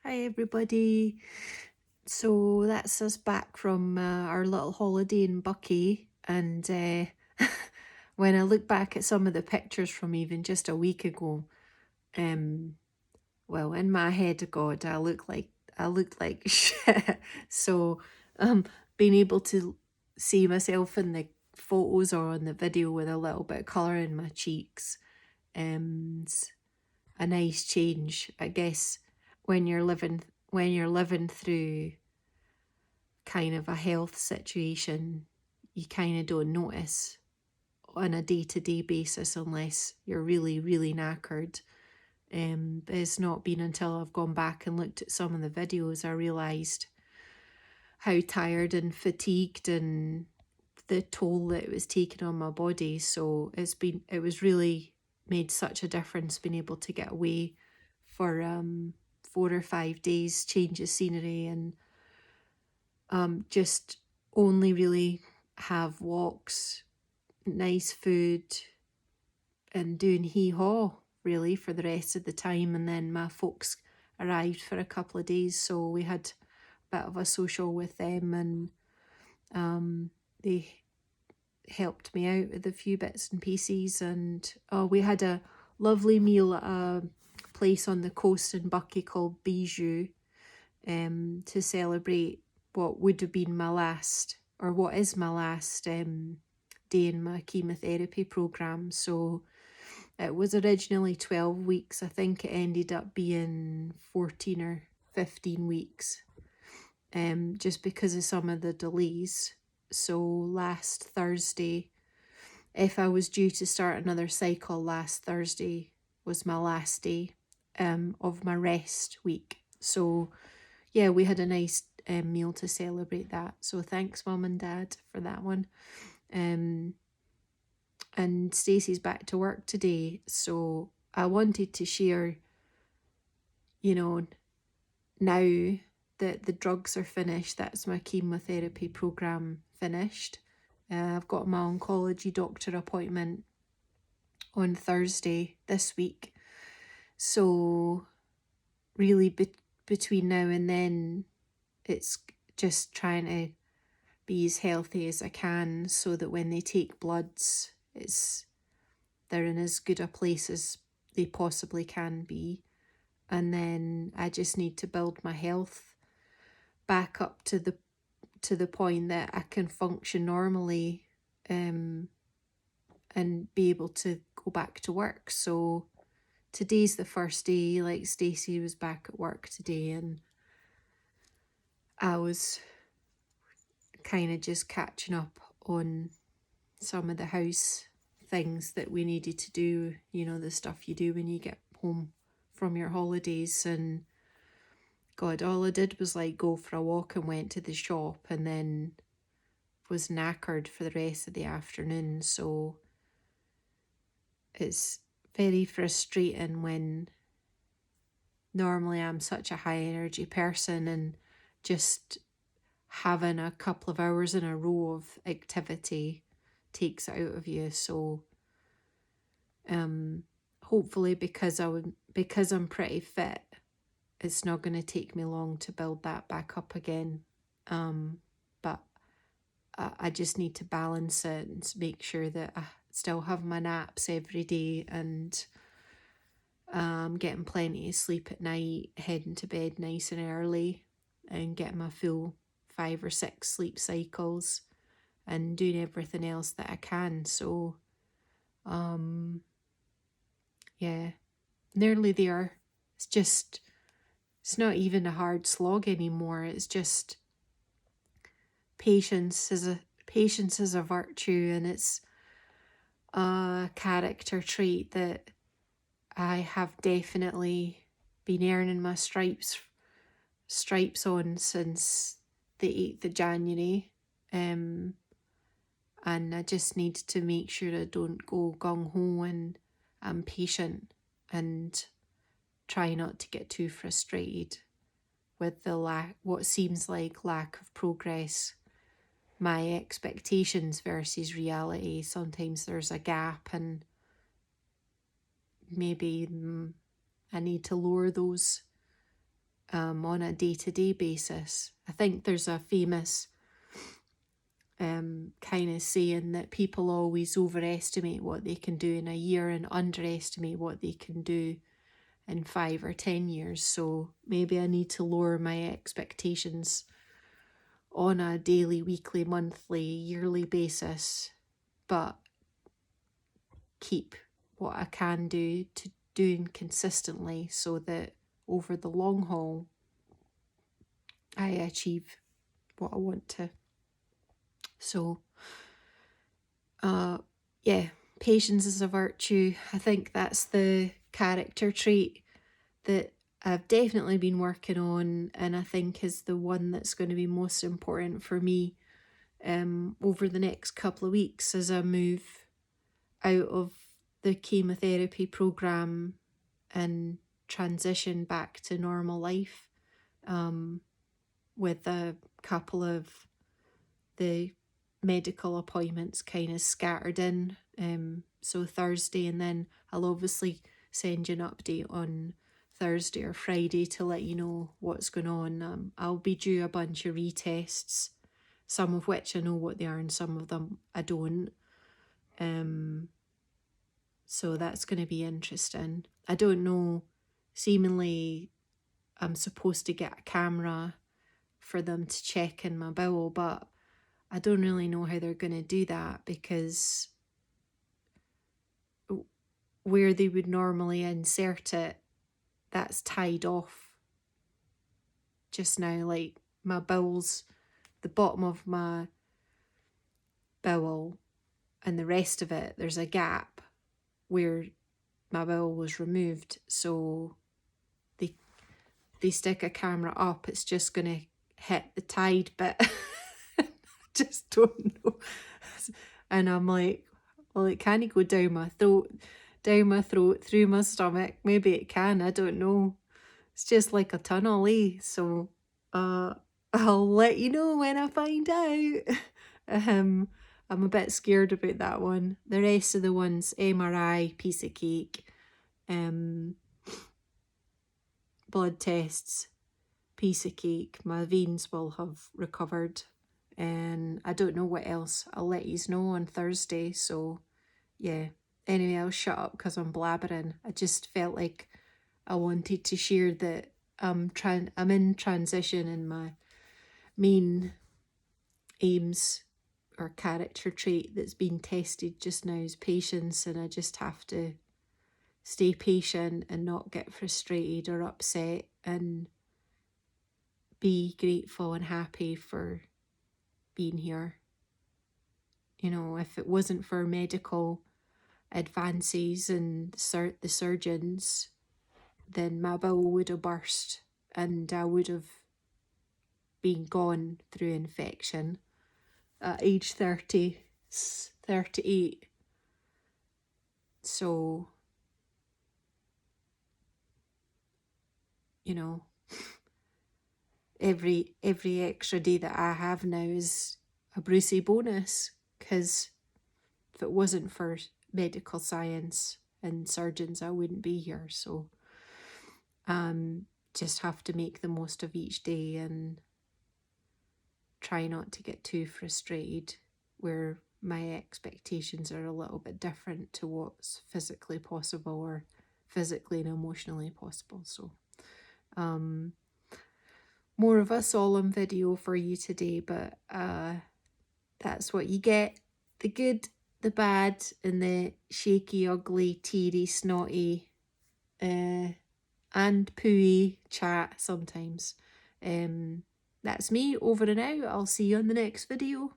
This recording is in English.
Hi everybody. So that's us back from our little holiday in Bucky, and when I look back at some of the pictures from even just a week ago, um, well, in my head, God, I looked like shit. So, being able to see myself in the photos or on the video with a little bit of colour in my cheeks, it's a nice change, I guess, when you're living through kind of a health situation. You kind of don't notice on a day-to-day basis unless you're really, really knackered. But it's not been until I've gone back and looked at some of the videos I realised how tired and fatigued and the toll that it was taking on my body. So it was really made such a difference being able to get away for 4 or 5 days, change of scenery, and just only really have walks, nice food, and doing hee-haw really for the rest of the time. And then my folks arrived for a couple of days, so we had a bit of a social with them, and they helped me out with a few bits and pieces. And we had a lovely meal at a place on the coast in Bucky called Bijou, to celebrate what would have been my last, or what is my last day in my chemotherapy program. So it was originally 12 weeks. I think it ended up being 14 or 15 weeks, just because of some of the delays. So last Thursday, if I was due to start another cycle, last Thursday was my last day of my rest week. So yeah, we had a nice meal to celebrate that. So thanks, Mum and Dad, for that one. And Stacey's back to work today, so I wanted to share, you know, now that the drugs are finished, that's my chemotherapy program finished. I've got my oncology doctor appointment on Thursday this week. So really between now and then, it's just trying to be as healthy as I can so that when they take bloods, they're in as good a place as they possibly can be. And then I just need to build my health back up to the point that I can function normally, and be able to go back to work. So today's the first day. Like, Stacey was back at work today, and I was kind of just catching up on some of the house things that we needed to do, the stuff you do when you get home from your holidays. And God, all I did was like go for a walk and went to the shop, and then was knackered for the rest of the afternoon. So it's very frustrating when normally I'm such a high energy person, and just having a couple of hours in a row of activity takes it out of you. So hopefully, because I'm pretty fit, it's not going to take me long to build that back up again. But I just need to balance it and make sure that I still have my naps every day, and getting plenty of sleep at night, heading to bed nice and early, and getting my full 5 or 6 sleep cycles, and doing everything else that I can. So yeah, nearly there. It's not even a hard slog anymore. It's just patience is a virtue, and it's a character trait that I have definitely been earning my stripes on since the 8th of January. And I just need to make sure I don't go gung-ho, and I'm patient and try not to get too frustrated with what seems like lack of progress. My expectations versus reality, sometimes there's a gap, and maybe I need to lower those on a day-to-day basis. I think there's a famous kind of saying that people always overestimate what they can do in a year and underestimate what they can do in 5 or 10 years. So maybe I need to lower my expectations on a daily, weekly, monthly, yearly basis, but keep what I can do to doing consistently so that over the long haul I achieve what I want to. So yeah, patience is a virtue. I think that's the character trait that I've definitely been working on, and I think is the one that's going to be most important for me over the next couple of weeks as I move out of the chemotherapy program and transition back to normal life, with a couple of the medical appointments kind of scattered in. So Thursday, and then I'll obviously send you an update on Thursday or Friday to let you know what's going on. I'll be due a bunch of retests, some of which I know what they are and some of them I don't. So that's going to be interesting. I don't know, seemingly I'm supposed to get a camera for them to check in my bowel, but I don't really know how they're going to do that, because where they would normally insert it, that's tied off just now. Like my bowels, the bottom of my bowel and the rest of it, there's a gap where my bowel was removed. So they stick a camera up, it's just going to hit the tied bit. I just don't know. And I'm like, well, it can't go down my throat, through my stomach. Maybe it can, I don't know. It's just like a tunnel, eh? So I'll let you know when I find out. I'm a bit scared about that one. The rest of the ones, MRI, piece of cake. Blood tests, piece of cake. My veins will have recovered, and I don't know what else. I'll let you know on Thursday. So yeah, anyway, I'll shut up because I'm blabbering. I just felt like I wanted to share that I'm in transition, and my main aims or character trait that's been tested just now is patience, and I just have to stay patient and not get frustrated or upset, and be grateful and happy for being here. You know, if it wasn't for medical advances and the surgeons, then my bowel would have burst and I would have been gone through infection at age 38. So, you know, every extra day that I have now is a Brucey bonus, because if it wasn't for medical science and surgeons, I wouldn't be here. So just have to make the most of each day and try not to get too frustrated where my expectations are a little bit different to what's physically possible or physically and emotionally possible. So more of a solemn video for you today, but that's what you get. The good, the bad, and the shaky, ugly, teary, snotty, and pooey chat sometimes. That's me, over and out. I'll see you on the next video.